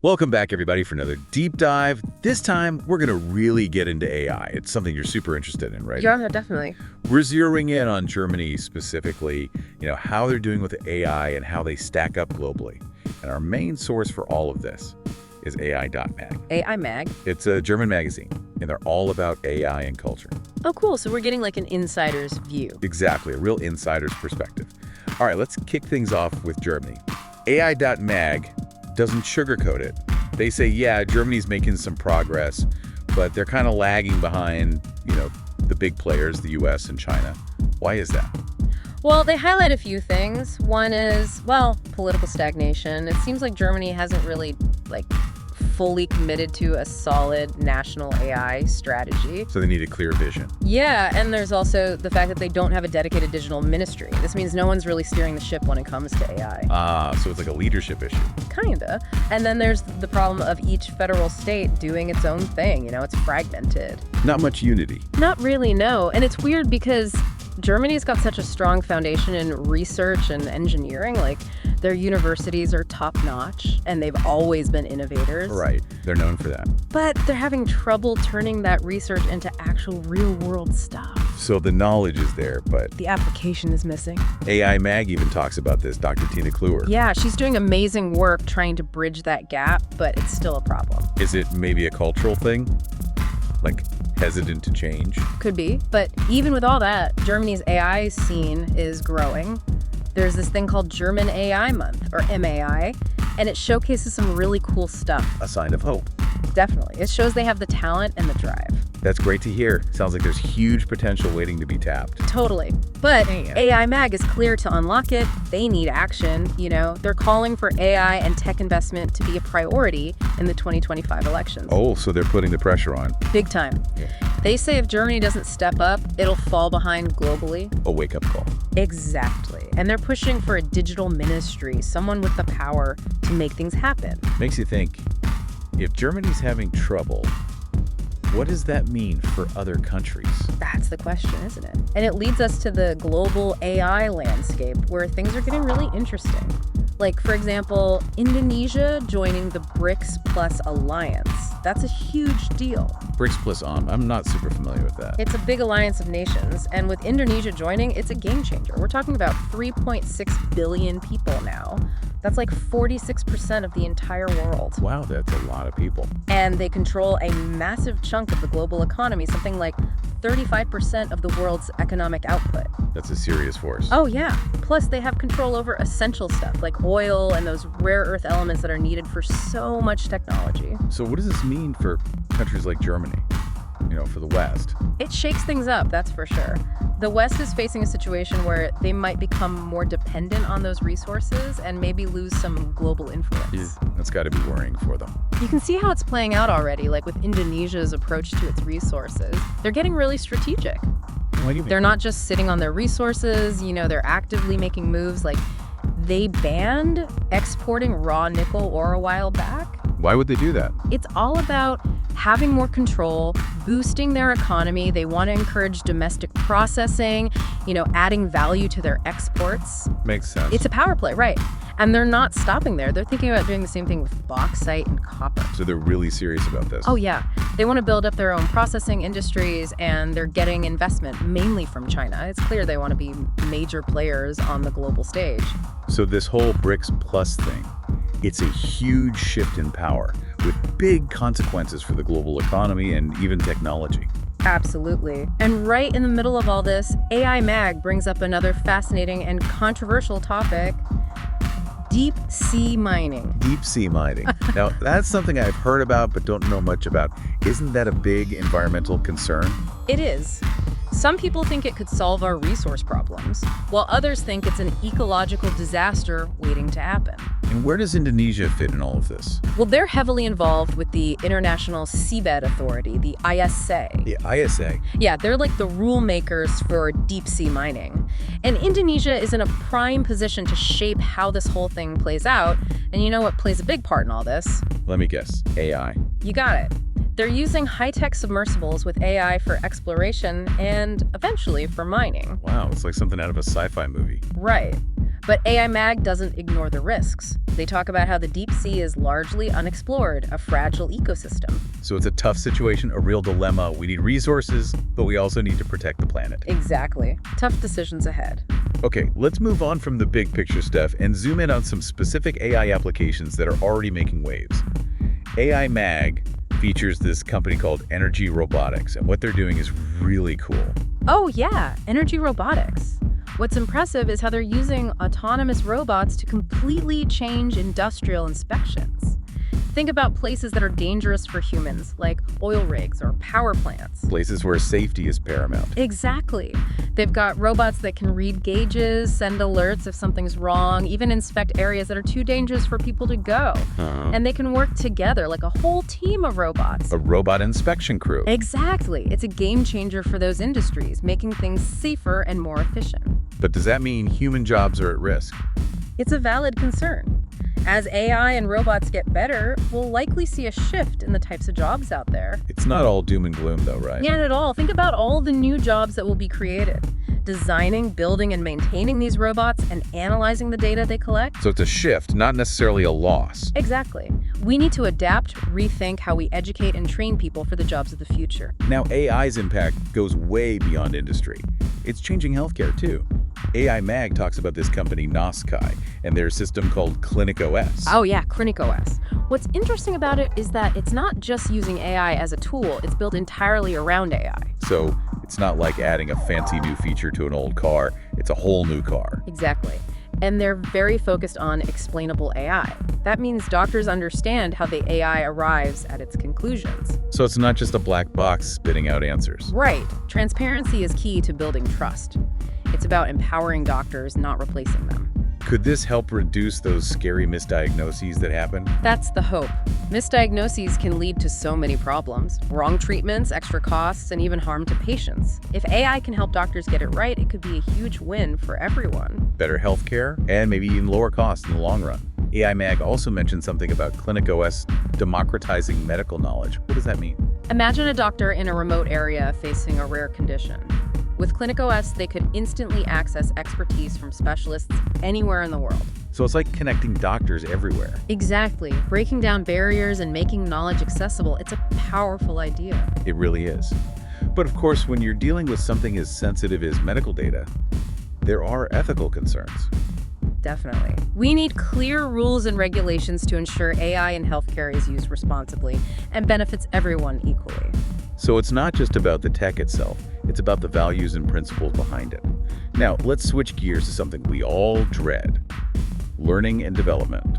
Welcome back, everybody, for another deep dive. This time, we're going to really get into AI. It's something you're super interested in, right? Yeah, definitely. We're zeroing in on Germany specifically, how they're doing with AI and how they stack up globally. And our main source for all of this is AI.MAG. AI.MAG? It's a German magazine, and they're all about AI and culture. Oh, cool. So we're getting like an insider's view. Exactly, a real insider's perspective. All right, let's kick things off with Germany. AI.MAG doesn't sugarcoat it. They say, yeah, Germany's making some progress, but they're kind of lagging behind, the big players, the US and China. Why is that? Well, they highlight a few things. One is, political stagnation. It seems like Germany hasn't really, fully committed to a solid national AI strategy. So they need a clear vision. Yeah, and there's also the fact that they don't have a dedicated digital ministry. This means no one's really steering the ship when it comes to AI. So it's like a leadership issue. Kinda. And then there's the problem of each federal state doing its own thing. It's fragmented. Not much unity. Not really, no. And it's weird because Germany's got such a strong foundation in research and engineering. Their universities are top-notch, and they've always been innovators. Right. They're known for that. But they're having trouble turning that research into actual real-world stuff. So the knowledge is there, but the application is missing. AI.MAG even talks about this, Dr. Tina Kluwer. Yeah, she's doing amazing work trying to bridge that gap, but it's still a problem. Is it maybe a cultural thing? Hesitant to change? Could be, but even with all that, Germany's AI scene is growing. There's this thing called German AI Month, or MAI, and it showcases some really cool stuff. A sign of hope. Definitely. It shows they have the talent and the drive. That's great to hear. Sounds like there's huge potential waiting to be tapped. Totally. But AI.MAG is clear to unlock it. They need action. They're calling for AI and tech investment to be a priority in the 2025 elections. Oh, so they're putting the pressure on. Big time. Yeah. They say if Germany doesn't step up, it'll fall behind globally. A wake-up call. Exactly. And they're pushing for a digital ministry, someone with the power to make things happen. Makes you think, if Germany's having trouble, what does that mean for other countries? That's the question, isn't it? And it leads us to the global AI landscape where things are getting really interesting. For example, Indonesia joining the BRICS Plus alliance. That's a huge deal. BRICS Plus I'm not super familiar with that. It's a big alliance of nations, and with Indonesia joining, it's a game changer. We're talking about 3.6 billion people now. That's 46% of the entire world. Wow, that's a lot of people. And they control a massive chunk of the global economy, something like 35% of the world's economic output. That's a serious force. Oh, yeah. Plus, they have control over essential stuff like oil and those rare earth elements that are needed for so much technology. So what does this mean for countries like Germany, for the West? It shakes things up, that's for sure. The West is facing a situation where they might become more dependent on those resources and maybe lose some global influence. Yeah, that's got to be worrying for them. You can see how it's playing out already, with Indonesia's approach to its resources. They're getting really strategic. What do you mean? They're not just sitting on their resources, they're actively making moves. They banned exporting raw nickel ore a while back. Why would they do that? It's all about having more control, boosting their economy. They want to encourage domestic processing, adding value to their exports. Makes sense. It's a power play, right? And they're not stopping there. They're thinking about doing the same thing with bauxite and copper. So they're really serious about this. Oh, yeah. They want to build up their own processing industries, and they're getting investment mainly from China. It's clear they want to be major players on the global stage. So this whole BRICS Plus thing, it's a huge shift in power with big consequences for the global economy and even technology. Absolutely. And right in the middle of all this, AI.MAG brings up another fascinating and controversial topic: deep sea mining. Deep sea mining. Now, that's something I've heard about but don't know much about. Isn't that a big environmental concern? It is. Some people think it could solve our resource problems, while others think it's an ecological disaster waiting to happen. And where does Indonesia fit in all of this? Well, they're heavily involved with the International Seabed Authority, the ISA. The ISA? Yeah, they're like the rule makers for deep sea mining. And Indonesia is in a prime position to shape how this whole thing plays out. And you know what plays a big part in all this? Let me guess. AI. You got it. They're using high-tech submersibles with AI for exploration and eventually for mining. Wow, it's like something out of a sci-fi movie. Right. But AI.MAG doesn't ignore the risks. They talk about how the deep sea is largely unexplored, a fragile ecosystem. So it's a tough situation, a real dilemma. We need resources, but we also need to protect the planet. Exactly. Tough decisions ahead. Okay, let's move on from the big picture stuff and zoom in on some specific AI applications that are already making waves. AI.MAG features this company called Energy Robotics, and what they're doing is really cool. Oh yeah, energy robotics. What's impressive is how they're using autonomous robots to completely change industrial inspections. Think about places that are dangerous for humans, like oil rigs or power plants. Places where safety is paramount. Exactly. They've got robots that can read gauges, send alerts if something's wrong, even inspect areas that are too dangerous for people to go. And they can work together like a whole team of robots. A robot inspection crew. Exactly. It's a game changer for those industries, making things safer and more efficient. But does that mean human jobs are at risk? It's a valid concern. As AI and robots get better, we'll likely see a shift in the types of jobs out there. It's not all doom and gloom though, right? Yeah, not at all. Think about all the new jobs that will be created. Designing, building, and maintaining these robots and analyzing the data they collect. So it's a shift, not necessarily a loss. Exactly. We need to adapt, rethink how we educate and train people for the jobs of the future. Now, AI's impact goes way beyond industry. It's changing healthcare too. AI.MAG talks about this company Noskai and their system called ClinicOS. Oh yeah, ClinicOS. What's interesting about it is that it's not just using AI as a tool, it's built entirely around AI. So it's not like adding a fancy new feature to an old car, it's a whole new car. Exactly. And they're very focused on explainable AI. That means doctors understand how the AI arrives at its conclusions. So it's not just a black box spitting out answers. Right. Transparency is key to building trust. It's about empowering doctors, not replacing them. Could this help reduce those scary misdiagnoses that happen? That's the hope. Misdiagnoses can lead to so many problems. Wrong treatments, extra costs, and even harm to patients. If AI can help doctors get it right, it could be a huge win for everyone. Better healthcare, and maybe even lower costs in the long run. AI.MAG also mentioned something about ClinicOS democratizing medical knowledge. What does that mean? Imagine a doctor in a remote area facing a rare condition. With ClinicOS, they could instantly access expertise from specialists anywhere in the world. So it's like connecting doctors everywhere. Exactly. Breaking down barriers and making knowledge accessible. It's a powerful idea. It really is. But of course, when you're dealing with something as sensitive as medical data, there are ethical concerns. Definitely. We need clear rules and regulations to ensure AI in healthcare is used responsibly and benefits everyone equally. So it's not just about the tech itself, it's about the values and principles behind it. Now, let's switch gears to something we all dread: learning and development,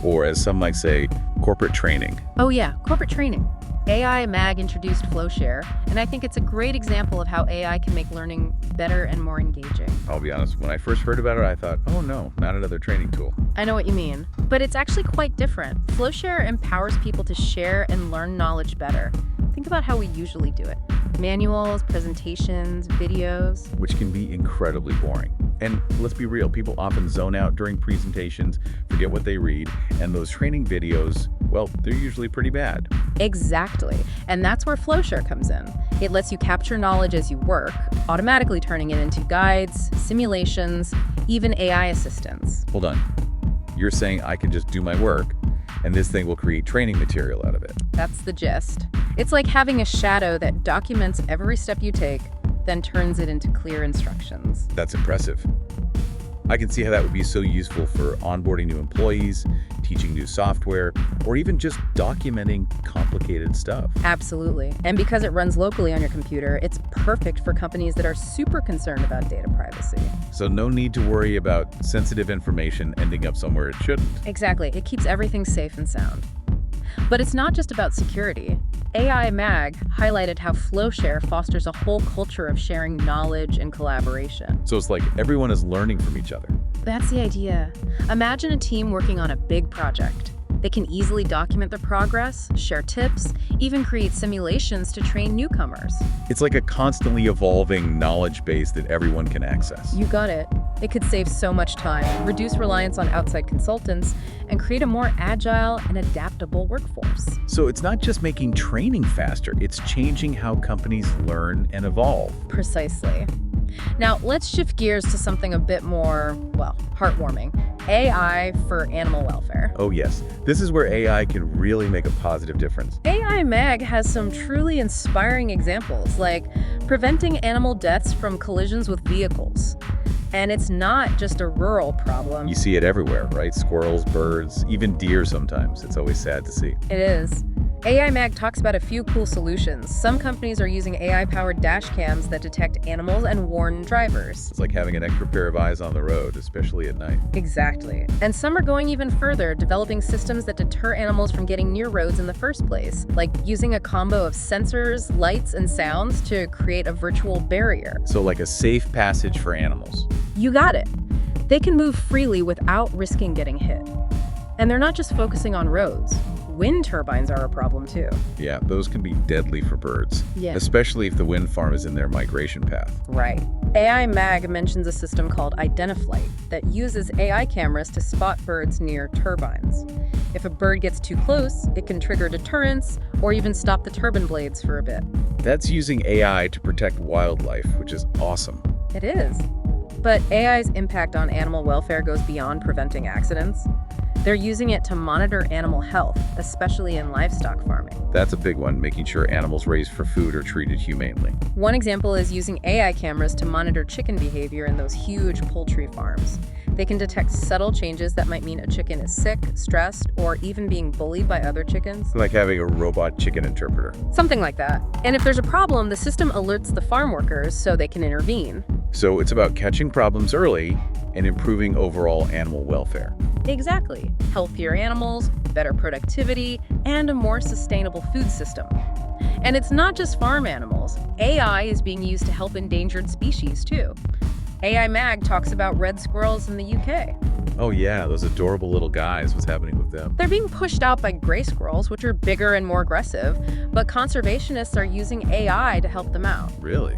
or as some might say, corporate training. Oh yeah, corporate training. AI.MAG introduced FlowShare, and I think it's a great example of how AI can make learning better and more engaging. I'll be honest, when I first heard about it, I thought, oh no, not another training tool. I know what you mean, but it's actually quite different. FlowShare empowers people to share and learn knowledge better. Think about how we usually do it. Manuals, presentations, videos. Which can be incredibly boring. And let's be real, people often zone out during presentations, forget what they read, and those training videos, well, they're usually pretty bad. Exactly. And that's where FlowShare comes in. It lets you capture knowledge as you work, automatically turning it into guides, simulations, even AI assistants. Hold on. You're saying I can just do my work, and this thing will create training material out of it. That's the gist. It's like having a shadow that documents every step you take, then turns it into clear instructions. That's impressive. I can see how that would be so useful for onboarding new employees, teaching new software, or even just documenting complicated stuff. Absolutely. And because it runs locally on your computer, it's perfect for companies that are super concerned about data privacy. So no need to worry about sensitive information ending up somewhere it shouldn't. Exactly. It keeps everything safe and sound. But it's not just about security. AI.MAG highlighted how FlowShare fosters a whole culture of sharing knowledge and collaboration. So it's like everyone is learning from each other. That's the idea. Imagine a team working on a big project. They can easily document their progress, share tips, even create simulations to train newcomers. It's like a constantly evolving knowledge base that everyone can access. You got it. It could save so much time, reduce reliance on outside consultants, and create a more agile and adaptable workforce. So it's not just making training faster, it's changing how companies learn and evolve. Precisely. Now, let's shift gears to something a bit more, well, heartwarming. AI for animal welfare. Oh yes, this is where AI can really make a positive difference. AI.MAG has some truly inspiring examples, like preventing animal deaths from collisions with vehicles. And it's not just a rural problem. You see it everywhere, right? Squirrels, birds, even deer sometimes. It's always sad to see. It is. AI.MAG talks about a few cool solutions. Some companies are using AI-powered dash cams that detect animals and warn drivers. It's like having an extra pair of eyes on the road, especially at night. Exactly. And some are going even further, developing systems that deter animals from getting near roads in the first place, like using a combo of sensors, lights, and sounds to create a virtual barrier. So like a safe passage for animals. You got it. They can move freely without risking getting hit. And they're not just focusing on roads. Wind turbines are a problem too. Yeah, those can be deadly for birds, especially if the wind farm is in their migration path. Right. AI.MAG mentions a system called Identiflight that uses AI cameras to spot birds near turbines. If a bird gets too close, it can trigger deterrence or even stop the turbine blades for a bit. That's using AI to protect wildlife, which is awesome. It is. But AI's impact on animal welfare goes beyond preventing accidents. They're using it to monitor animal health, especially in livestock farming. That's a big one, making sure animals raised for food are treated humanely. One example is using AI cameras to monitor chicken behavior in those huge poultry farms. They can detect subtle changes that might mean a chicken is sick, stressed, or even being bullied by other chickens. Like having a robot chicken interpreter. Something like that. And if there's a problem, the system alerts the farm workers so they can intervene. So it's about catching problems early and improving overall animal welfare. Exactly. Healthier animals, better productivity, and a more sustainable food system. And it's not just farm animals. AI is being used to help endangered species, too. AI.MAG talks about red squirrels in the UK. Oh yeah, those adorable little guys. What's happening with them? They're being pushed out by gray squirrels, which are bigger and more aggressive, but conservationists are using AI to help them out. Really?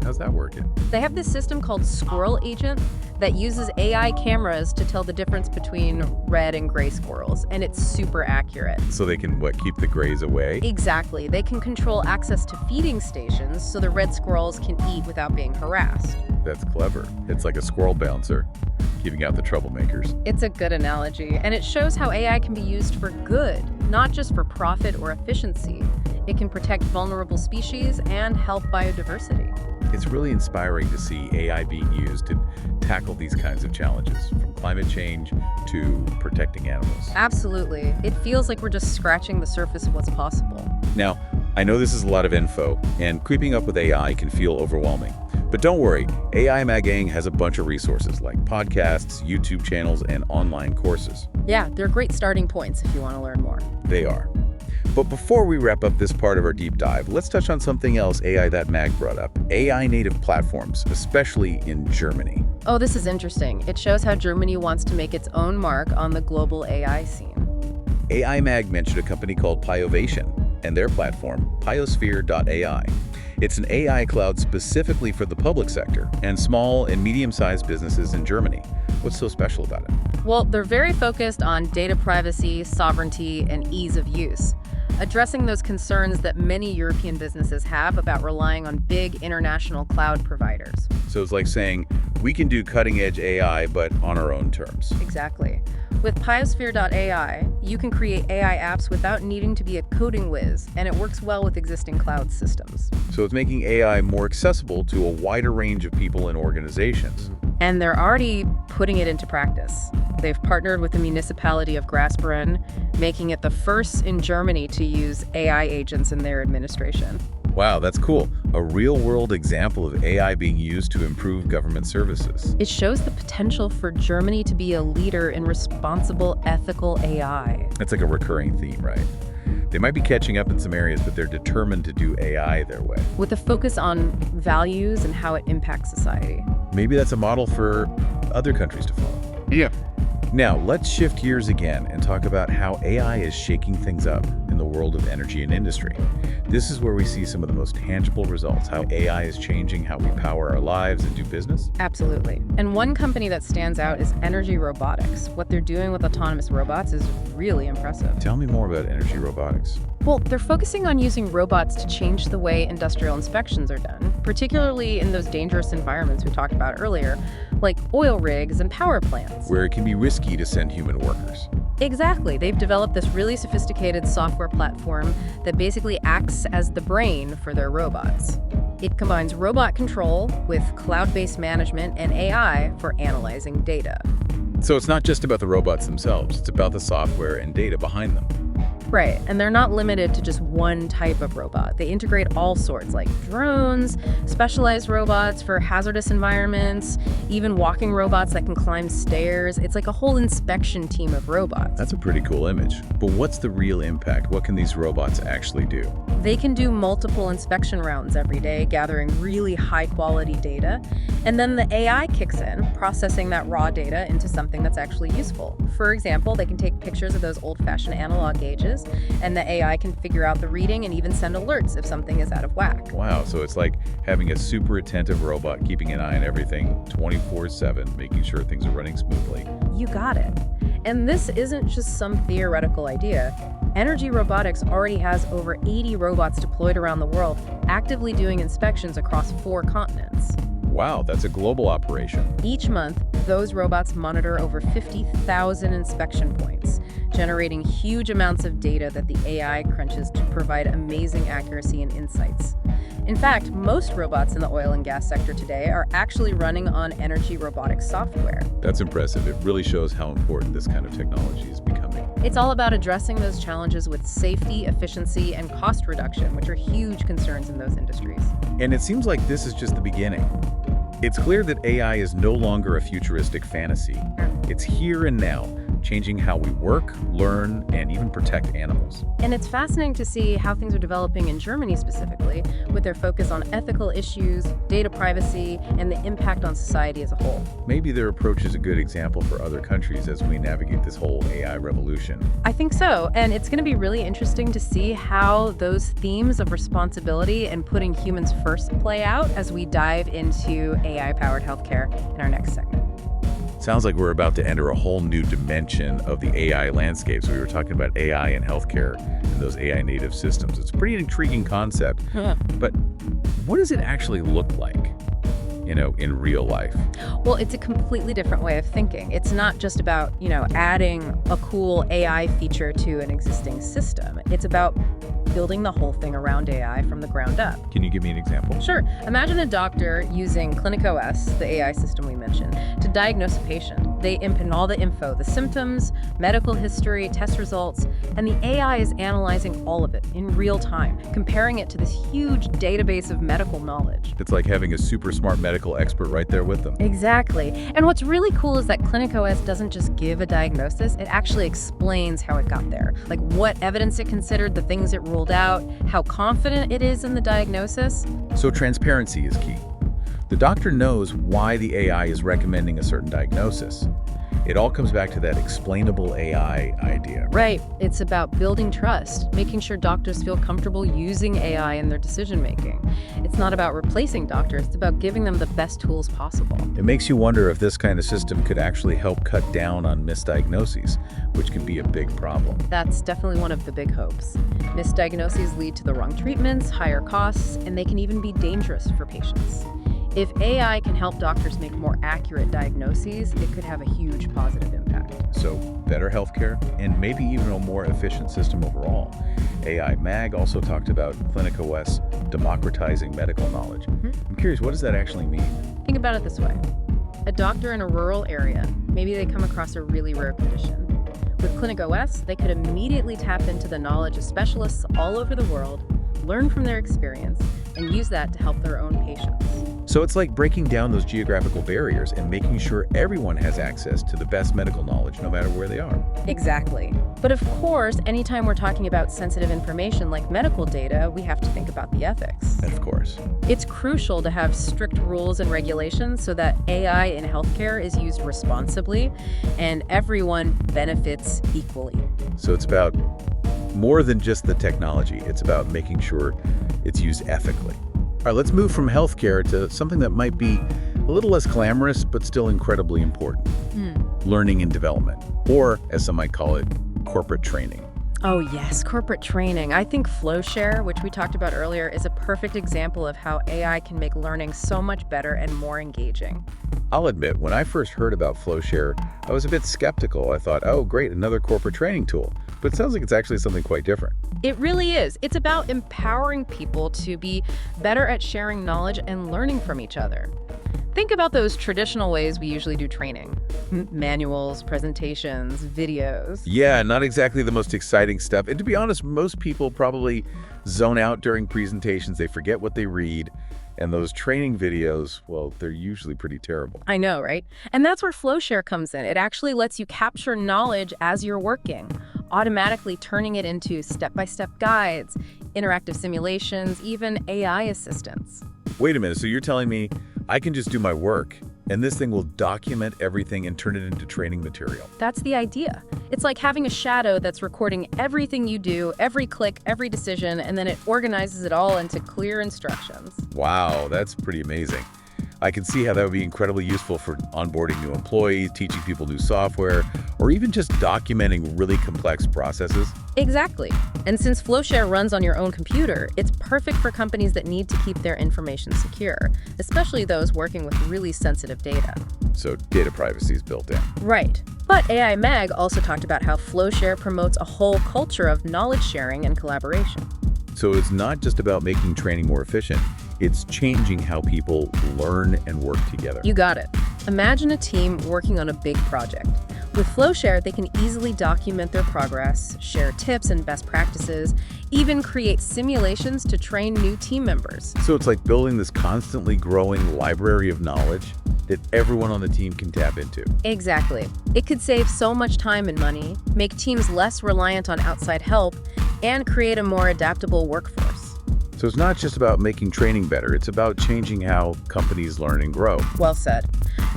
How's that working? They have this system called Squirrel Agent that uses AI cameras to tell the difference between red and gray squirrels, and it's super accurate. So they can, keep the grays away? Exactly. They can control access to feeding stations so the red squirrels can eat without being harassed. That's clever. It's like a squirrel bouncer, keeping out the troublemakers. It's a good analogy, and it shows how AI can be used for good, not just for profit or efficiency. It can protect vulnerable species and help biodiversity. It's really inspiring to see AI being used to tackle these kinds of challenges, from climate change to protecting animals. Absolutely. It feels like we're just scratching the surface of what's possible. Now, I know this is a lot of info, and creeping up with AI can feel overwhelming. But don't worry, AI.MAG Gang has a bunch of resources like podcasts, YouTube channels, and online courses. Yeah, they're great starting points if you want to learn more. They are. But before we wrap up this part of our deep dive, let's touch on something else AI.MAG brought up, AI-native platforms, especially in Germany. Oh, this is interesting. It shows how Germany wants to make its own mark on the global AI scene. AI.MAG mentioned a company called Pyovation and their platform, Pyosphere.ai. It's an AI cloud specifically for the public sector and small and medium-sized businesses in Germany. What's so special about it? Well, they're very focused on data privacy, sovereignty, and ease of use, addressing those concerns that many European businesses have about relying on big international cloud providers. So it's like saying, we can do cutting-edge AI, but on our own terms. Exactly. With Pyosphere.ai, you can create AI apps without needing to be a coding whiz, and it works well with existing cloud systems. So it's making AI more accessible to a wider range of people and organizations. And they're already putting it into practice. They've partnered with the municipality of Grasbrenn, making it the first in Germany to use AI agents in their administration. Wow, that's cool. A real-world example of AI being used to improve government services. It shows the potential for Germany to be a leader in responsible, ethical AI. That's like a recurring theme, right? They might be catching up in some areas, but they're determined to do AI their way. With a focus on values and how it impacts society. Maybe that's a model for other countries to follow. Yeah. Now, let's shift gears again and talk about how AI is shaking things up in the world of energy and industry. This is where we see some of the most tangible results, how AI is changing how we power our lives and do business. Absolutely. And one company that stands out is Energy Robotics. What they're doing with autonomous robots is really impressive. Tell me more about energy robotics. Well, they're focusing on using robots to change the way industrial inspections are done, particularly in those dangerous environments we talked about earlier, like oil rigs and power plants. Where it can be risky to send human workers. Exactly. They've developed this really sophisticated software platform that basically acts as the brain for their robots. It combines robot control with cloud-based management and AI for analyzing data. So it's not just about the robots themselves, it's about the software and data behind them. Right, and they're not limited to just one type of robot. They integrate all sorts, like drones, specialized robots for hazardous environments, even walking robots that can climb stairs. It's like a whole inspection team of robots. That's a pretty cool image. But what's the real impact? What can these robots actually do? They can do multiple inspection rounds every day, gathering really high-quality data. And then the AI kicks in, processing that raw data into something that's actually useful. For example, they can take pictures of those old-fashioned analog gauges, and the AI can figure out the reading and even send alerts if something is out of whack. Wow, so it's like having a super attentive robot keeping an eye on everything 24/7, making sure things are running smoothly. You got it. And this isn't just some theoretical idea. Energy Robotics already has over 80 robots deployed around the world, actively doing inspections across 4 continents. Wow, that's a global operation. Each month, those robots monitor over 50,000 inspection points, generating huge amounts of data that the AI crunches to provide amazing accuracy and insights. In fact, most robots in the oil and gas sector today are actually running on Energy Robotics software. That's impressive. It really shows how important this kind of technology is becoming. It's all about addressing those challenges with safety, efficiency, and cost reduction, which are huge concerns in those industries. And it seems like this is just the beginning. It's clear that AI is no longer a futuristic fantasy. It's here and now, changing how we work, learn, and even protect animals. And it's fascinating to see how things are developing in Germany specifically, with their focus on ethical issues, data privacy, and the impact on society as a whole. Maybe their approach is a good example for other countries as we navigate this whole AI revolution. I think so, and it's going to be really interesting to see how those themes of responsibility and putting humans first play out as we dive into AI-powered healthcare in our next segment. Sounds like we're about to enter a whole new dimension of the AI landscape. So we were talking about AI in healthcare and those AI native systems. It's a pretty intriguing concept, but what does it actually look like, in real life? Well, it's a completely different way of thinking. It's not just about, adding a cool AI feature to an existing system. It's about building the whole thing around AI from the ground up. Can you give me an example? Sure. Imagine a doctor using ClinicOS, the AI system we mentioned, to diagnose a patient. They input all the info, the symptoms, medical history, test results, and the AI is analyzing all of it in real time, comparing it to this huge database of medical knowledge. It's like having a super smart medical expert right there with them. Exactly. And what's really cool is that ClinicOS doesn't just give a diagnosis, it actually explains how it got there. Like what evidence it considered, the things it ruled out, how confident it is in the diagnosis. So transparency is key. The doctor knows why the AI is recommending a certain diagnosis. It all comes back to that explainable AI idea. Right. It's about building trust, making sure doctors feel comfortable using AI in their decision-making. It's not about replacing doctors, it's about giving them the best tools possible. It makes you wonder if this kind of system could actually help cut down on misdiagnoses, which can be a big problem. That's definitely one of the big hopes. Misdiagnoses lead to the wrong treatments, higher costs, and they can even be dangerous for patients. If AI can help doctors make more accurate diagnoses, it could have a huge positive impact. So better healthcare and maybe even a more efficient system overall. AI.MAG also talked about ClinicOS democratizing medical knowledge. I'm curious, what does that actually mean? Think about it this way. A doctor in a rural area, maybe they come across a really rare condition. With ClinicOS, they could immediately tap into the knowledge of specialists all over the world, learn from their experience, and use that to help their own patients. So it's like breaking down those geographical barriers and making sure everyone has access to the best medical knowledge no matter where they are. Exactly. But of course, anytime we're talking about sensitive information like medical data, we have to think about the ethics. Of course. It's crucial to have strict rules and regulations so that AI in healthcare is used responsibly and everyone benefits equally. So it's about more than just the technology. It's about making sure it's used ethically. All right, let's move from healthcare to something that might be a little less glamorous, but still incredibly important. Learning and development, or as some might call it, corporate training. Oh yes, corporate training. I think FlowShare, which we talked about earlier, is a perfect example of how AI can make learning so much better and more engaging. I'll admit, when I first heard about FlowShare, I was a bit skeptical. I thought, oh great, another corporate training tool. But it sounds like it's actually something quite different. It really is. It's about empowering people to be better at sharing knowledge and learning from each other. Think about those traditional ways we usually do training. Manuals, presentations, videos. Yeah, not exactly the most exciting stuff. And to be honest, most people probably zone out during presentations. They forget what they read. And those training videos, well, they're usually pretty terrible. I know, right? And that's where FlowShare comes in. It actually lets you capture knowledge as you're working, automatically turning it into step-by-step guides, interactive simulations, even AI assistants. Wait a minute, so you're telling me I can just do my work and this thing will document everything and turn it into training material? That's the idea. It's like having a shadow that's recording everything you do, every click, every decision, and then it organizes it all into clear instructions. Wow, that's pretty amazing. I can see how that would be incredibly useful for onboarding new employees, teaching people new software, or even just documenting really complex processes. Exactly. And since FlowShare runs on your own computer, it's perfect for companies that need to keep their information secure, especially those working with really sensitive data. So data privacy is built in. Right. But AI.MAG also talked about how FlowShare promotes a whole culture of knowledge sharing and collaboration. So it's not just about making training more efficient, it's changing how people learn and work together. You got it. Imagine a team working on a big project. With FlowShare, they can easily document their progress, share tips and best practices, even create simulations to train new team members. So it's like building this constantly growing library of knowledge that everyone on the team can tap into. Exactly. It could save so much time and money, make teams less reliant on outside help, and create a more adaptable workforce. So it's not just about making training better, it's about changing how companies learn and grow. Well said.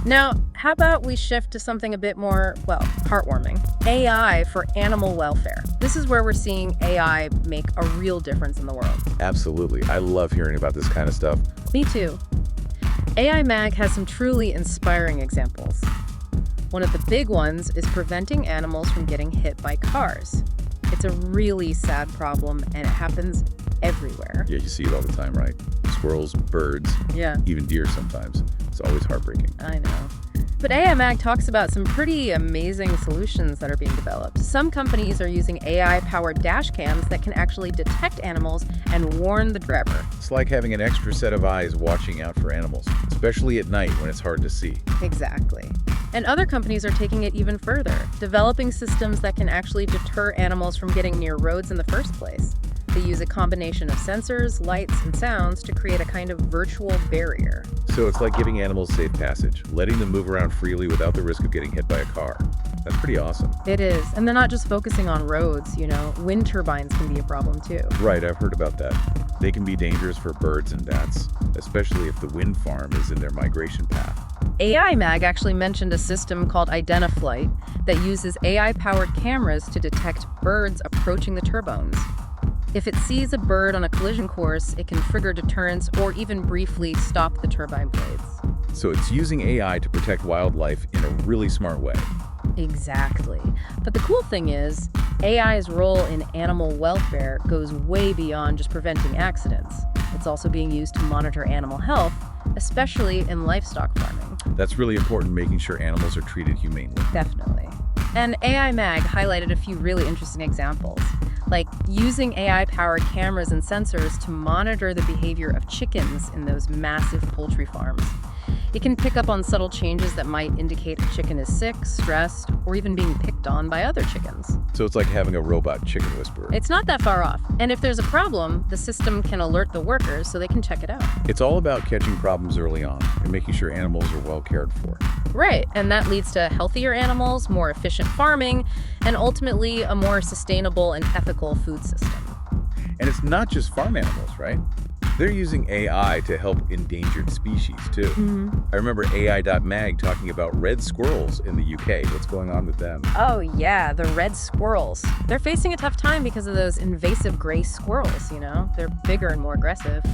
Now, how about we shift to something a bit more, well, heartwarming. AI for animal welfare. This is where we're seeing AI make a real difference in the world. Absolutely. I love hearing about this kind of stuff. Me too. AI.MAG has some truly inspiring examples. One of the big ones is preventing animals from getting hit by cars. It's a really sad problem, and it happens everywhere. Yeah, you see it all the time, right? Squirrels, birds, Yeah, even deer sometimes. It's always heartbreaking. I know. But AI.MAG talks about some pretty amazing solutions that are being developed. Some companies are using AI-powered dash cams that can actually detect animals and warn the driver. It's like having an extra set of eyes watching out for animals, especially at night when it's hard to see. Exactly. And other companies are taking it even further, developing systems that can actually deter animals from getting near roads in the first place. They use a combination of sensors, lights, and sounds to create a kind of virtual barrier. So it's like giving animals safe passage, letting them move around freely without the risk of getting hit by a car. That's pretty awesome. It is. And they're not just focusing on roads, wind turbines can be a problem too. Right, I've heard about that. They can be dangerous for birds and bats, especially if the wind farm is in their migration path. AI.MAG actually mentioned a system called Identiflight that uses AI-powered cameras to detect birds approaching the turbones. If it sees a bird on a collision course, it can trigger deterrence or even briefly stop the turbine blades. So it's using AI to protect wildlife in a really smart way. Exactly. But the cool thing is, AI's role in animal welfare goes way beyond just preventing accidents. It's also being used to monitor animal health, especially in livestock farming. That's really important, making sure animals are treated humanely. Definitely. And AI.MAG highlighted a few really interesting examples, like using AI-powered cameras and sensors to monitor the behavior of chickens in those massive poultry farms. It can pick up on subtle changes that might indicate a chicken is sick, stressed, or even being picked on by other chickens. So it's like having a robot chicken whisperer. It's not that far off. And if there's a problem, the system can alert the workers so they can check it out. It's all about catching problems early on and making sure animals are well cared for. Right, and that leads to healthier animals, more efficient farming, and ultimately a more sustainable and ethical food system. And it's not just farm animals, right? They're using AI to help endangered species, too. I remember AI.MAG talking about red squirrels in the UK. What's going on with them? Oh yeah, the red squirrels. They're facing a tough time because of those invasive gray squirrels, They're bigger and more aggressive.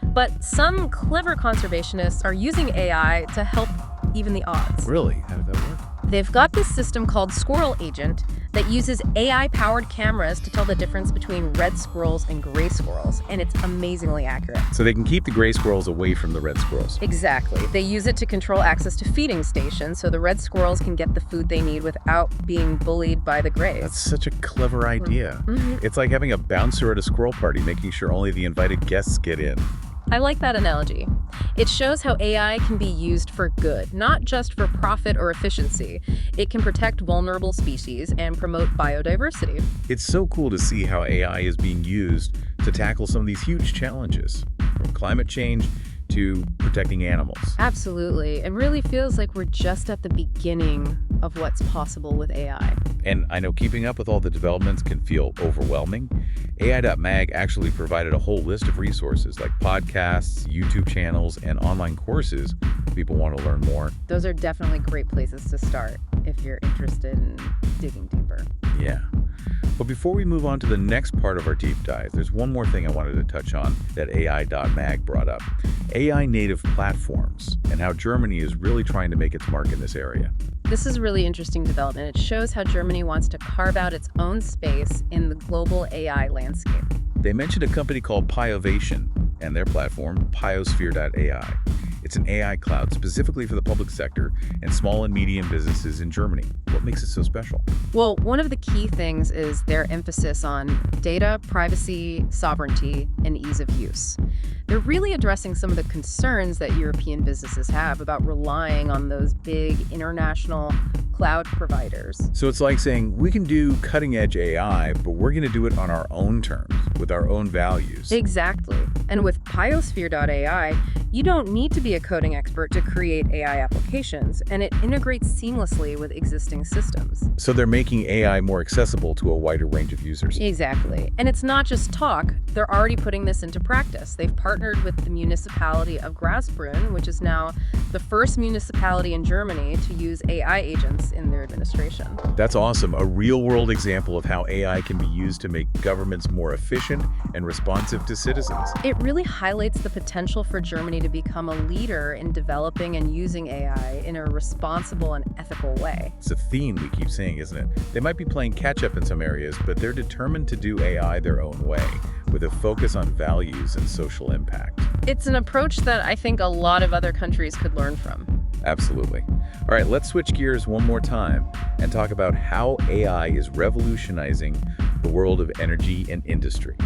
But some clever conservationists are using AI to help even the odds. Really? How did that work? They've got this system called Squirrel Agent that uses AI-powered cameras to tell the difference between red squirrels and gray squirrels, and it's amazingly accurate. So they can keep the gray squirrels away from the red squirrels. Exactly. They use it to control access to feeding stations so the red squirrels can get the food they need without being bullied by the grays. That's such a clever idea. It's like having a bouncer at a squirrel party, making sure only the invited guests get in. I like that analogy. It shows how AI can be used for good, not just for profit or efficiency. It can protect vulnerable species and promote biodiversity. It's so cool to see how AI is being used to tackle some of these huge challenges, from climate change to protecting animals. Absolutely. It really feels like we're just at the beginning of what's possible with AI. And I know keeping up with all the developments can feel overwhelming. AI.MAG actually provided a whole list of resources like podcasts, YouTube channels, and online courses if people want to learn more. Those are definitely great places to start if you're interested in digging deeper. Yeah. But before we move on to the next part of our deep dive, there's one more thing I wanted to touch on that AI.MAG brought up. AI native platforms and how Germany is really trying to make its mark in this area. This is a really interesting development. It shows how Germany wants to carve out its own space in the global AI landscape. They mentioned a company called Piovation and their platform, Piosphere.ai. It's an AI cloud specifically for the public sector and small and medium businesses in Germany. What makes it so special? Well, one of the key things is their emphasis on data, privacy, sovereignty, and ease of use. They're really addressing some of the concerns that European businesses have about relying on those big international cloud providers. So it's like saying, we can do cutting-edge AI, but we're going to do it on our own terms, with our own values. Exactly. And with Piosphere.ai, you don't need to be a coding expert to create AI applications, and it integrates seamlessly with existing systems. So they're making AI more accessible to a wider range of users. Exactly. And it's not just talk. They're already putting this into practice. They've partnered with the municipality of Grasbrunn, which is now the first municipality in Germany to use AI agents in their administration. That's awesome. A real-world example of how AI can be used to make governments more efficient and responsive to citizens. It really highlights the potential for Germany to become a leader in developing and using AI in a responsible and ethical way. It's a theme we keep seeing, isn't it? They might be playing catch-up in some areas, but they're determined to do AI their own way, with a focus on values and social impact. It's an approach that I think a lot of other countries could learn from. Absolutely. All right, let's switch gears one more time and talk about how AI is revolutionizing the world of energy and industry.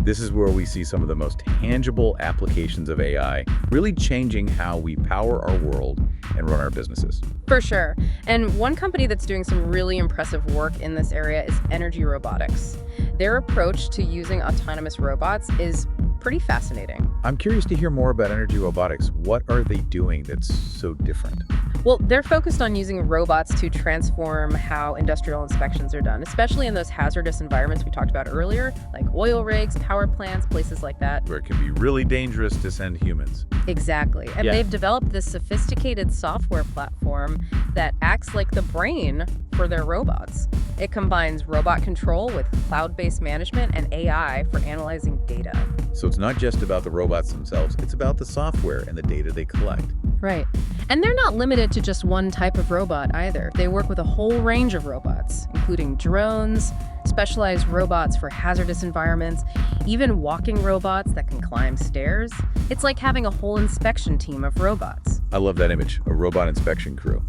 This is where we see some of the most tangible applications of AI really changing how we power our world and run our businesses. For sure. And one company that's doing some really impressive work in this area is Energy Robotics. Their approach to using autonomous robots is pretty fascinating. I'm curious to hear more about Energy Robotics. What are they doing that's so different? Well, they're focused on using robots to transform how industrial inspections are done, especially in those hazardous environments we talked about earlier, like oil rigs, power plants, places like that. Where it can be really dangerous to send humans. Exactly. And they've developed this sophisticated software platform that acts like the brain for their robots. It combines robot control with cloud-based management and AI for analyzing data. So it's not just about the robots themselves, it's about the software and the data they collect. Right. And they're not limited to just one type of robot either. They work with a whole range of robots, including drones, specialized robots for hazardous environments, even walking robots that can climb stairs. It's like having a whole inspection team of robots. I love that image, a robot inspection crew.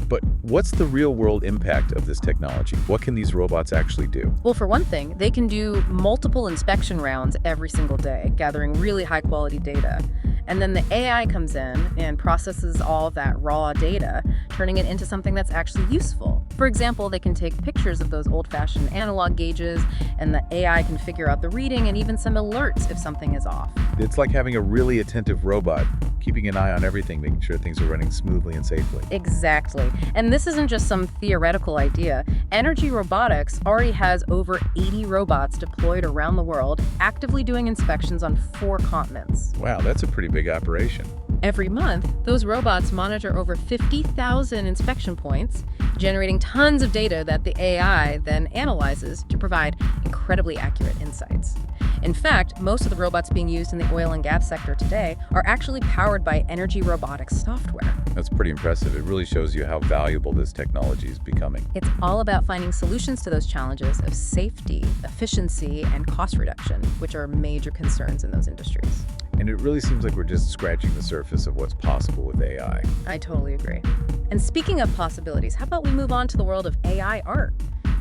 But what's the real-world impact of this technology? What can these robots actually do? Well, for one thing, they can do multiple inspection rounds every single day, gathering really high-quality data. And then the AI comes in and processes all of that raw data, turning it into something that's actually useful. For example, they can take pictures of those old-fashioned analog gauges, and the AI can figure out the reading and even send alerts if something is off. It's like having a really attentive robot, keeping an eye on everything, making sure things are running smoothly and safely. Exactly. And this isn't just some theoretical idea. Energy Robotics already has over 80 robots deployed around the world, actively doing inspections on 4 continents. Wow, that's a pretty big operation. Every month, those robots monitor over 50,000 inspection points, generating tons of data that the AI then analyzes to provide incredibly accurate insights. In fact, most of the robots being used in the oil and gas sector today are actually powered by Energy Robotics software. That's pretty impressive. It really shows you how valuable this technology is becoming. It's all about finding solutions to those challenges of safety, efficiency, and cost reduction, which are major concerns in those industries. And it really seems like we're just scratching the surface of what's possible with AI. I totally agree. And speaking of possibilities, how about we move on to the world of AI art?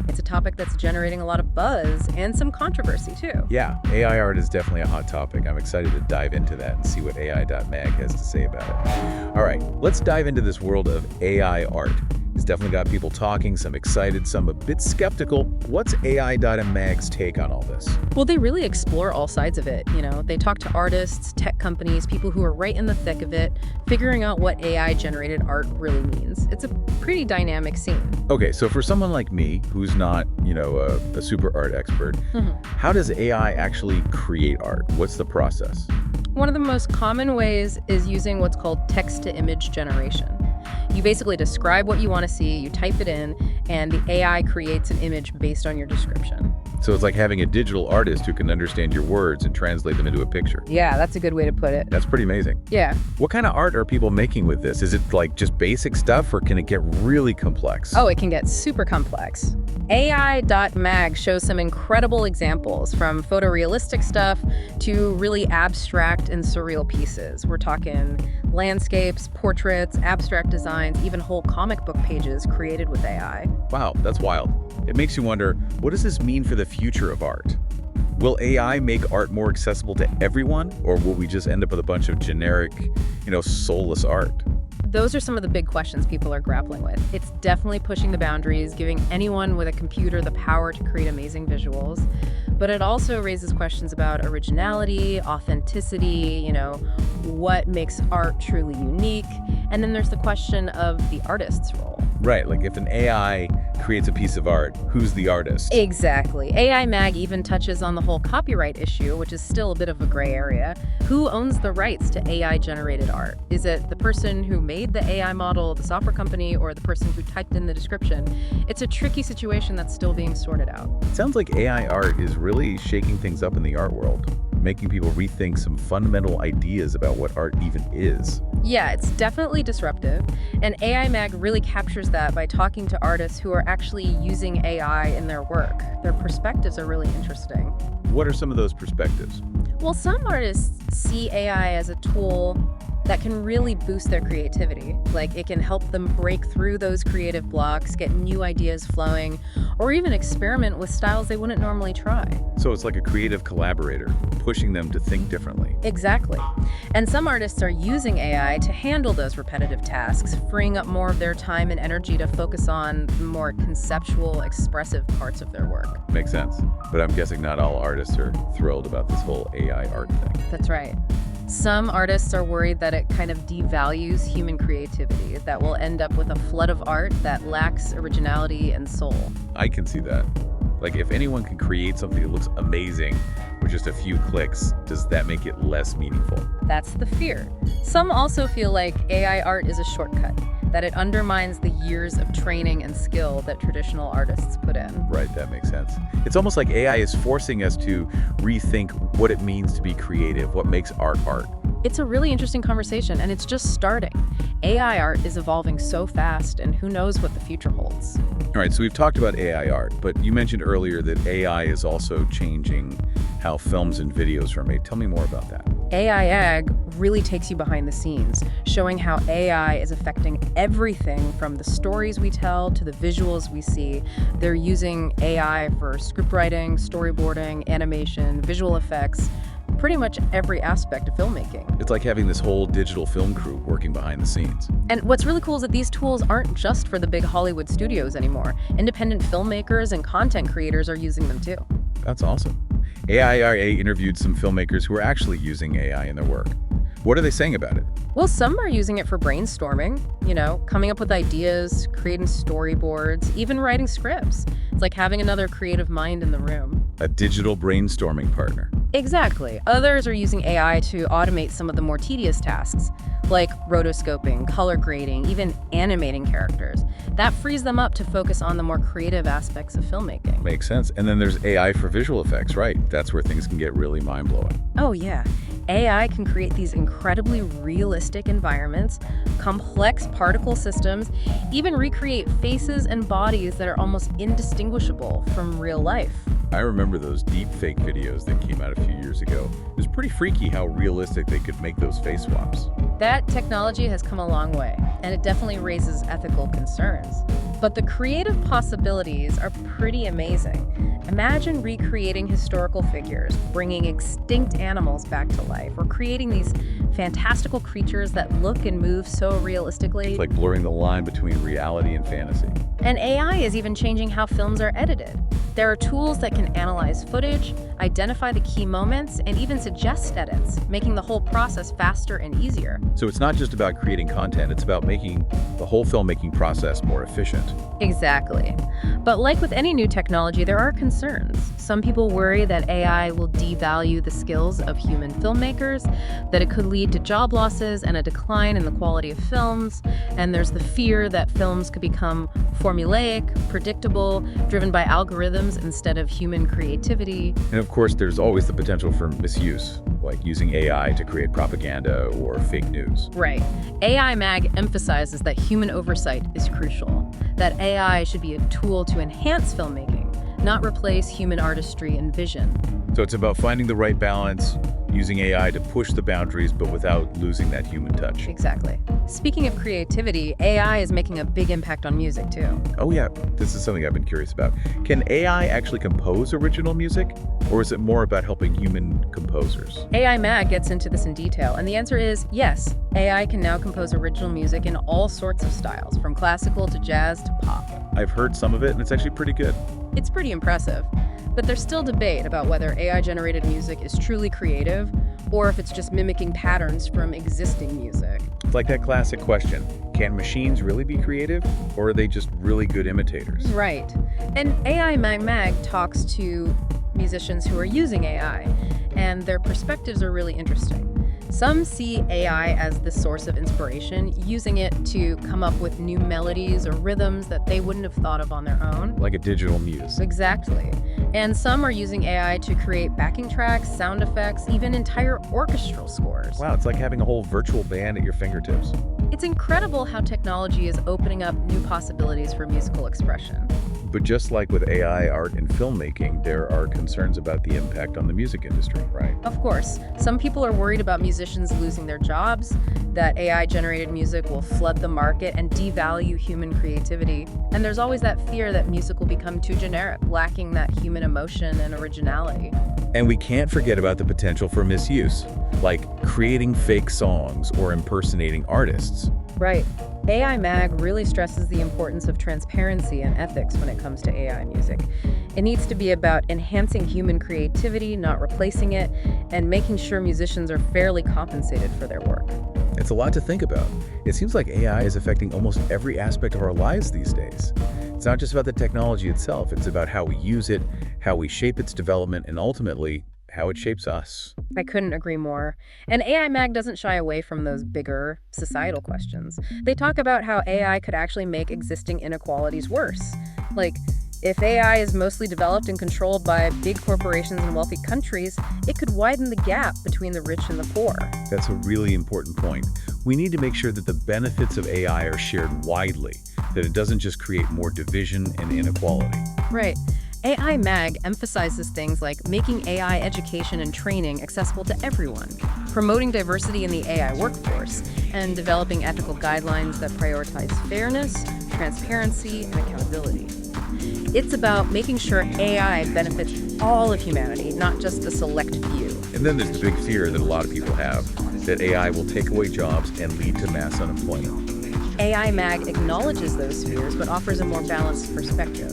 It's a topic that's generating a lot of buzz and some controversy, too. Yeah, AI art is definitely a hot topic. I'm excited to dive into that and see what AI.MAG has to say about it. All right, let's dive into this world of AI art. It's definitely got people talking, some excited, some a bit skeptical. What's AI.MAG's take on all this? Well, they really explore all sides of it. They talk to artists, tech companies, people who are right in the thick of it, figuring out what AI-generated art really means. It's a pretty dynamic scene. Okay, so for someone like me, who's not, a super art expert, how does AI actually create art? What's the process? One of the most common ways is using what's called text-to-image generation. You basically describe what you want to see, you type it in, and the AI creates an image based on your description. So it's like having a digital artist who can understand your words and translate them into a picture. Yeah, that's a good way to put it. That's pretty amazing. Yeah. What kind of art are people making with this? Is it like just basic stuff, or can it get really complex? Oh, it can get super complex. AI.MAG shows some incredible examples, from photorealistic stuff to really abstract and surreal pieces. We're talking landscapes, portraits, abstract designs, even whole comic book pages created with AI. Wow, that's wild. It makes you wonder, what does this mean for the future of art? Will AI make art more accessible to everyone, or will we just end up with a bunch of generic, soulless art? Those are some of the big questions people are grappling with. It's definitely pushing the boundaries, giving anyone with a computer the power to create amazing visuals. But it also raises questions about originality, authenticity, what makes art truly unique. And then there's the question of the artist's role. Right, like if an AI creates a piece of art, who's the artist? Exactly. AI.MAG even touches on the whole copyright issue, which is still a bit of a gray area. Who owns the rights to AI-generated art? Is it the person who made the AI model, the software company, or the person who typed in the description? It's a tricky situation that's still being sorted out. It sounds like AI art is really shaking things up in the art world, making people rethink some fundamental ideas about what art even is. Yeah, it's definitely disruptive, and AI.MAG really captures that by talking to artists who are actually using AI in their work. Their perspectives are really interesting. What are some of those perspectives? Well, some artists see AI as a tool that can really boost their creativity. Like, it can help them break through those creative blocks, get new ideas flowing, or even experiment with styles they wouldn't normally try. So it's like a creative collaborator, pushing them to think differently. Exactly. And some artists are using AI to handle those repetitive tasks, freeing up more of their time and energy to focus on more conceptual, expressive parts of their work. Makes sense. But I'm guessing not all artists are thrilled about this whole AI art thing. That's right. Some artists are worried that it kind of devalues human creativity, that we'll end up with a flood of art that lacks originality and soul. I can see that. Like, if anyone can create something that looks amazing with just a few clicks, does that make it less meaningful? That's the fear. Some also feel like AI art is a shortcut, that it undermines the years of training and skill that traditional artists put in. Right, that makes sense. It's almost like AI is forcing us to rethink what it means to be creative, what makes art art. It's a really interesting conversation, and it's just starting. AI art is evolving so fast, and who knows what the future holds. All right, so we've talked about AI art, but you mentioned earlier that AI is also changing how films and videos are made. Tell me more about that. AI.MAG really takes you behind the scenes, showing how AI is affecting everything from the stories we tell to the visuals we see. They're using AI for scriptwriting, storyboarding, animation, visual effects, pretty much every aspect of filmmaking. It's like having this whole digital film crew working behind the scenes. And what's really cool is that these tools aren't just for the big Hollywood studios anymore. Independent filmmakers and content creators are using them too. That's awesome. AIRA interviewed some filmmakers who are actually using AI in their work. What are they saying about it? Well, some are using it for brainstorming, coming up with ideas, creating storyboards, even writing scripts. It's like having another creative mind in the room. A digital brainstorming partner. Exactly. Others are using AI to automate some of the more tedious tasks, like rotoscoping, color grading, even animating characters. That frees them up to focus on the more creative aspects of filmmaking. Makes sense. And then there's AI for visual effects, right? That's where things can get really mind-blowing. Oh, yeah. AI can create these incredibly realistic environments, complex particle systems, even recreate faces and bodies that are almost indistinguishable from real life. I remember those deep fake videos that came out a few years ago. It was pretty freaky how realistic they could make those face swaps. That technology has come a long way, and it definitely raises ethical concerns. But the creative possibilities are pretty amazing. Imagine recreating historical figures, bringing extinct animals back to life, or creating these fantastical creatures that look and move so realistically. It's like blurring the line between reality and fantasy. And AI is even changing how films are edited. There are tools that can analyze footage, identify the key moments, and even suggest edits, making the whole process faster and easier. So it's not just about creating content, it's about making the whole filmmaking process more efficient. Exactly. But like with any new technology, there are concerns. Some people worry that AI will devalue the skills of human filmmakers, that it could lead to job losses and a decline in the quality of films, and there's the fear that films could become formulaic, predictable, driven by algorithms instead of human creativity. And of course, there's always the potential for misuse, like using AI to create propaganda or fake news. Right. AI.MAG emphasizes that human oversight is crucial, that AI should be a tool to enhance filmmaking, not replace human artistry and vision. So it's about finding the right balance, using AI to push the boundaries, but without losing that human touch. Exactly. Speaking of creativity, AI is making a big impact on music, too. Oh yeah, this is something I've been curious about. Can AI actually compose original music? Or is it more about helping human composers? AI.MAG gets into this in detail, and the answer is yes. AI can now compose original music in all sorts of styles, from classical to jazz to pop. I've heard some of it, and it's actually pretty good. It's pretty impressive. But there's still debate about whether AI-generated music is truly creative or if it's just mimicking patterns from existing music. It's like that classic question, can machines really be creative, or are they just really good imitators? Right. And AI.MAG talks to musicians who are using AI, and their perspectives are really interesting. Some see AI as the source of inspiration, using it to come up with new melodies or rhythms that they wouldn't have thought of on their own. Like a digital muse. Exactly. And some are using AI to create backing tracks, sound effects, even entire orchestral scores. Wow, it's like having a whole virtual band at your fingertips. It's incredible how technology is opening up new possibilities for musical expression. But just like with AI art and filmmaking, there are concerns about the impact on the music industry, right? Of course, some people are worried about musicians losing their jobs, that AI-generated music will flood the market and devalue human creativity. And there's always that fear that music will become too generic, lacking that human emotion and originality. And we can't forget about the potential for misuse, like creating fake songs or impersonating artists. Right. AI.MAG really stresses the importance of transparency and ethics when it comes to AI music. It needs to be about enhancing human creativity, not replacing it, and making sure musicians are fairly compensated for their work. It's a lot to think about. It seems like AI is affecting almost every aspect of our lives these days. It's not just about the technology itself, it's about how we use it, how we shape its development, and ultimately, how it shapes us. I couldn't agree more. And AI.MAG doesn't shy away from those bigger societal questions. They talk about how AI could actually make existing inequalities worse. Like, if AI is mostly developed and controlled by big corporations and wealthy countries, it could widen the gap between the rich and the poor. That's a really important point. We need to make sure that the benefits of AI are shared widely, that it doesn't just create more division and inequality. Right. AI.MAG emphasizes things like making AI education and training accessible to everyone, promoting diversity in the AI workforce, and developing ethical guidelines that prioritize fairness, transparency, and accountability. It's about making sure AI benefits all of humanity, not just a select few. And then there's the big fear that a lot of people have, that AI will take away jobs and lead to mass unemployment. AI.MAG acknowledges those fears, but offers a more balanced perspective.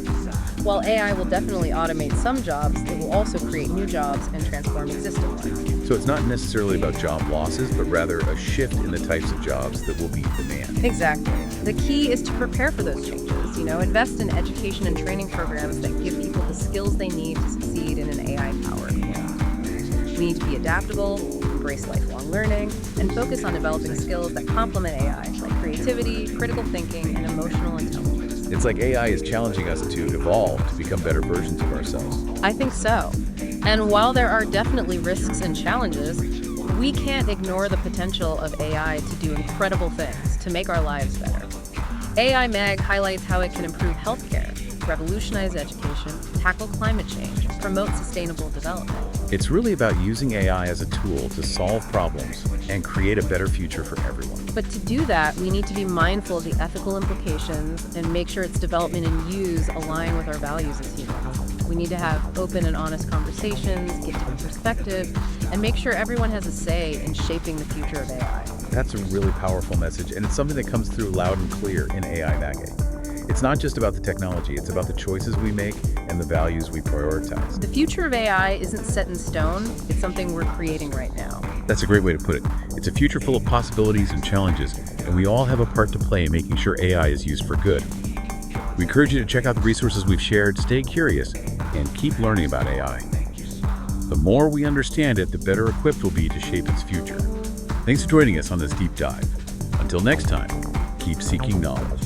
While AI will definitely automate some jobs, it will also create new jobs and transform existing ones. So it's not necessarily about job losses, but rather a shift in the types of jobs that will be in demand. Exactly. The key is to prepare for those changes. Invest in education and training programs that give people the skills they need to succeed in an AI-powered world. We need to be adaptable, embrace lifelong learning, and focus on developing skills that complement AI, like creativity, critical thinking, and emotional intelligence. It's like AI is challenging us to evolve, to become better versions of ourselves. I think so. And while there are definitely risks and challenges, we can't ignore the potential of AI to do incredible things, to make our lives better. AI.MAG highlights how it can improve healthcare, revolutionize education, tackle climate change, promote sustainable development. It's really about using AI as a tool to solve problems and create a better future for everyone. But to do that, we need to be mindful of the ethical implications and make sure its development and use align with our values as humans. We need to have open and honest conversations, get different perspectives, and make sure everyone has a say in shaping the future of AI. That's a really powerful message, and it's something that comes through loud and clear in AI.MAG. It's not just about the technology, it's about the choices we make and the values we prioritize. The future of AI isn't set in stone, it's something we're creating right now. That's a great way to put it. It's a future full of possibilities and challenges, and we all have a part to play in making sure AI is used for good. We encourage you to check out the resources we've shared, stay curious, and keep learning about AI. The more we understand it, the better equipped we'll be to shape its future. Thanks for joining us on this deep dive. Until next time, keep seeking knowledge.